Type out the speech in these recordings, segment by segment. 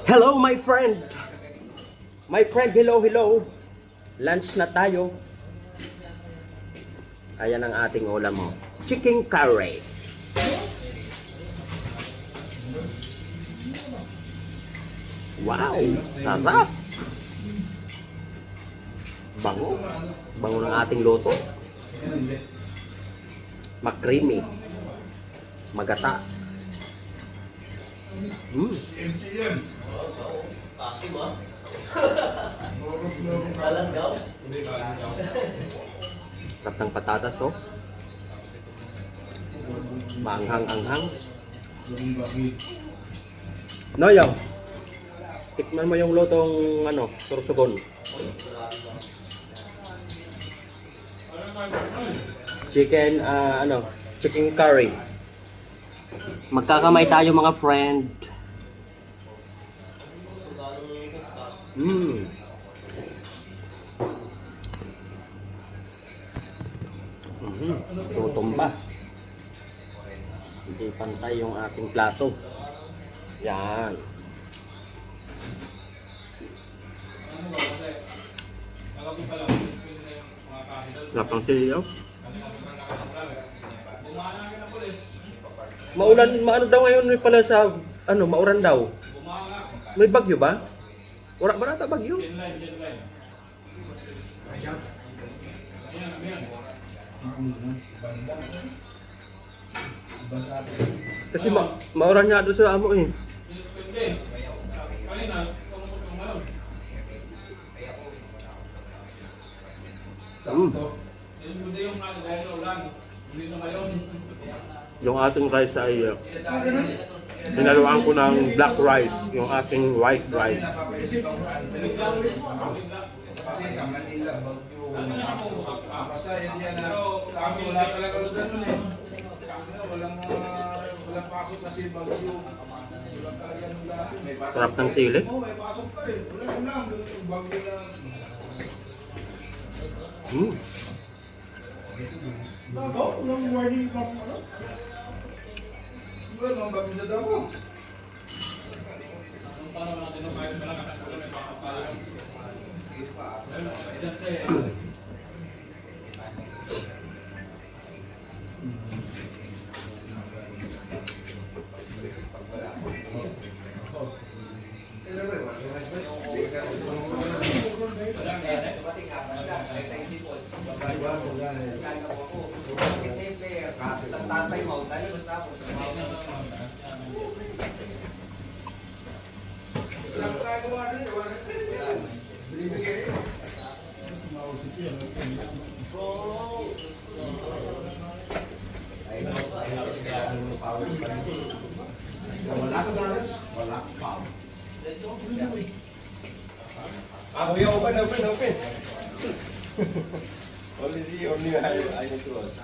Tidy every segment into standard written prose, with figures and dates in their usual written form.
Hello my friend! My friend, hello, hello! Lunch na tayo. Ayan ang ating ulam mo. Chicken curry. Wow! Sarap! Bango. Bango ng ating luto. Makrimi. Magata. Sarap ng patatas, oh. Maanghang-anghang. Noyo, tikman mo yung lutong tursugon. Chicken, chicken curry. Magkakamay tayo mga friend. Tutumba. Hindi pantay yung ating plato. Yan. Sarap ng siliyaw. Maulan, maano daw ngayon pala sa, mauran daw. May bagyo ba? Wala ba nata bagyo? Kasi mauran nga doon sa amo eh. Yung ating rice ay hinaluan ko ng black rice, yung ating white rice. Kasi sa Manila, basta yan na sa amin wala talaga ganun eh. Walang pasok kasi bagyo. Walang talaga nung dati. Sarap ng sili. Oo, may pasok pa eh. Wala lang, bagyo lang. Bago? Walang warning from ano? Wala mga bagyo sa damo. Paano natin ang kahit malaki ang kulang may pakapalan? Open. Only I need to watch.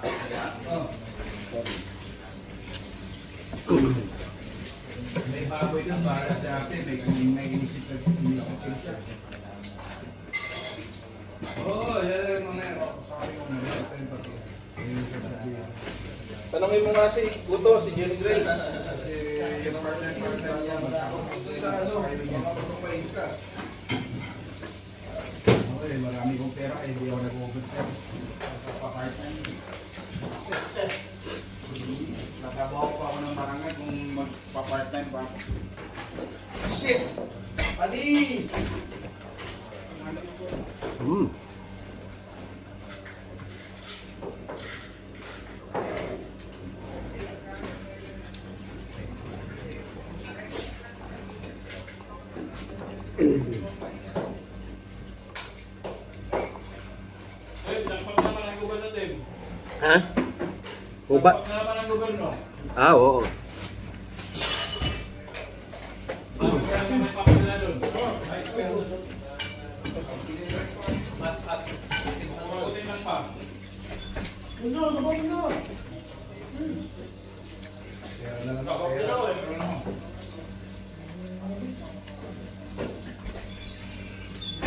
May baboy doon para sa atin, may inisip na siya. Oo, yan yung mga tanongin mo nga si Guto, si Jenny Grace. Kasi yung partner niya, magkakapunta sa mga papapain ka. Okay, marami kong pera, hindi ako nag-overtime. Pa-part-time. Nakabaho pa ako ng barangay kung magpa-part-time pa ako. Shit! Palis! Ha? Uba? Ah, oo.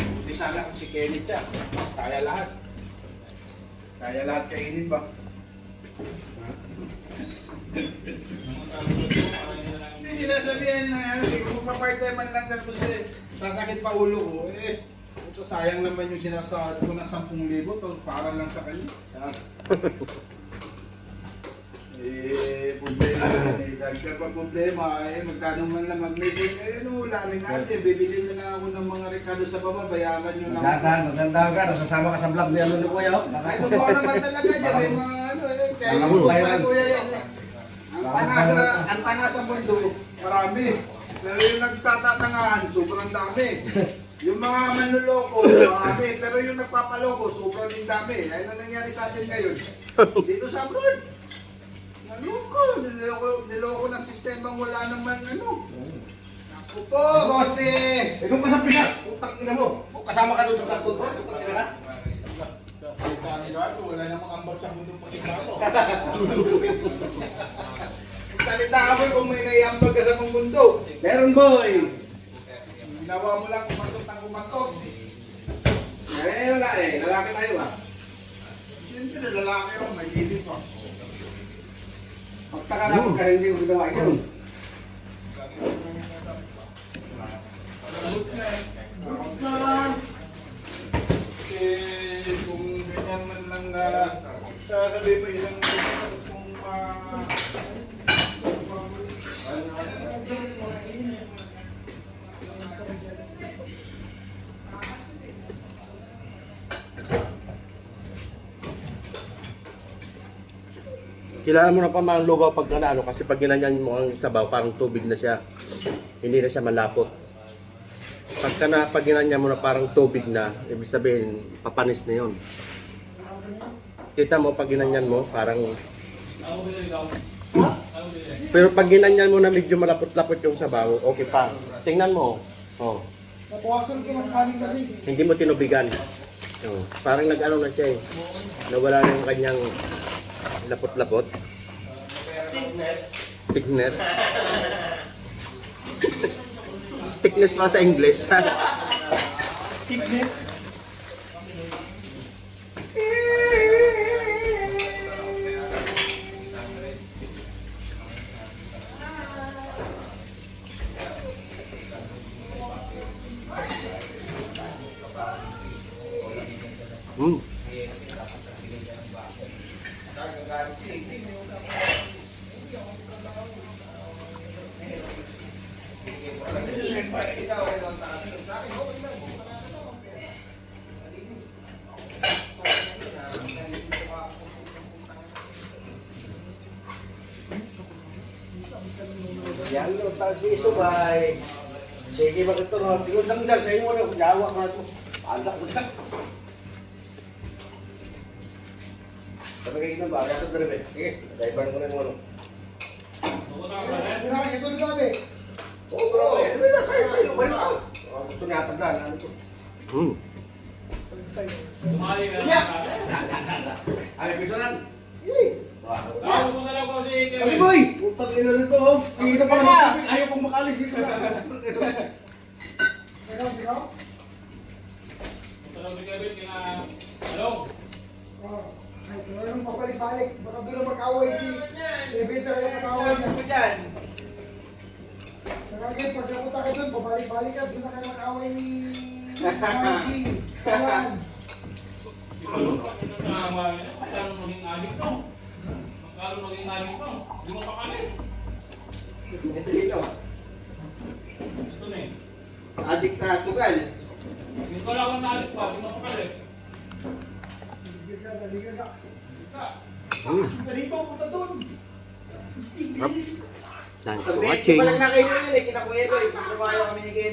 Hindi sana kung si Kenny siya. Kaya lahat. Kaya lahat kainin ba? Hindi sinasabihan na ano, kung magpa-part-time man lang tapos sasakit pa ulo ko, ito sayang naman yung sinasahod ko na 10,000 to para lang sa kanya. Problema yan eh. Dahil ka pa problema, magkano man lang mag-meeting, ulamin natin, bibili na lang ako ng mga rekado sa baba, bayaran nyo lang. Maganda ka, nasasama ka sa vlog ni ano ni Kuya. Ay, totoo naman talaga dyan, may mga ano kaya yung gusto ni Kuya yan Ang tanga sa mundo, marami. Pero yung nagtatatangahan, sobrang dami. Yung mga manluloko, marami. Pero yung nagpapaloko, sobrang din dami. Ayun ang nangyari sa atin ngayon. Dito sa abroad. Niloko ng sistemang wala naman ano. Naku po, Boste! Doon ka sa Pinas, utang ina mo. Kasama ka doon sa control, utang ina ka. Kasi tayo wala namang ambag sa mundo pagkikao. Salita ka boy kung may naiambag ka sa mundo. Meron boy. Ginawa mo lang kumatot ng kumatot. Wala lalaki tayo ah. Siyempre lalaki ako, may gilid pa. Magtaka na kung hindi ko ginawa yun. Malambot na eh. Kasi kung ganyan man lang na sasabihin mo ilang kung Kilala mo na pa mga lugaw pag ano, kasi pag ginanyan mo ang sabaw, parang tubig na siya. Hindi na siya malapot. Pag ginanyan mo na parang tubig na, ibig sabihin, papanis na yun. Kita mo, pag ginanyan mo, parang... Pero pag ginanyan mo na medyo malapot-lapot yung sabaw, okay pa. Tingnan mo. Oh. napuwasan ko ng kanin kasi. Hindi mo tinubigan. Oh. Parang nag-ano na siya eh. Nawala na yung kanyang lapot-lapot. Thickness. Thickness pa sa English. Thickness. Mm. Yan lo, tagi subay. Sige magkaturon, siguro lang sa inyo na kunyawa ko na ito. Alak ko na. Sabi kayo ng baga ito dere. Sige, daipan ko na yung ano. Ito na sabi. Oo bro, ano na sa'yo, ba na? Gusto niya tandaan, ano ito? Mm. Tumali ka na. Ay, pisonan. Tawag mo na lang ko si Kami Kevin. boy! Putang ina nito oh. Kita pa naman kapit, ayaw pang makalis dito na. Punta lang si Kevin kina... Hello? Ay, kailangan mapalik-balik. Baka doon na mag-away si Kevin sa kanyang asawa niya. Saka ngayon, pag napunta ka doon, pabalik-balik ka. Doon na kayo mag-away ni Margie. Ayan. Mas lalo maging adik to. Mas lalo maging adik to. Hindi mo pakalit. Dito. Ito na eh. Adik sa sugal. Hindi ko lang na adik pa. Hindi mo pakalit. Ligir ka, ligir ka. Ika. Mm. Punta dito, punta doon. Isig, Thanks for watching. Balik na kayo yun eh, kinakuya ko eh. Kung lumayo kami ni Ken.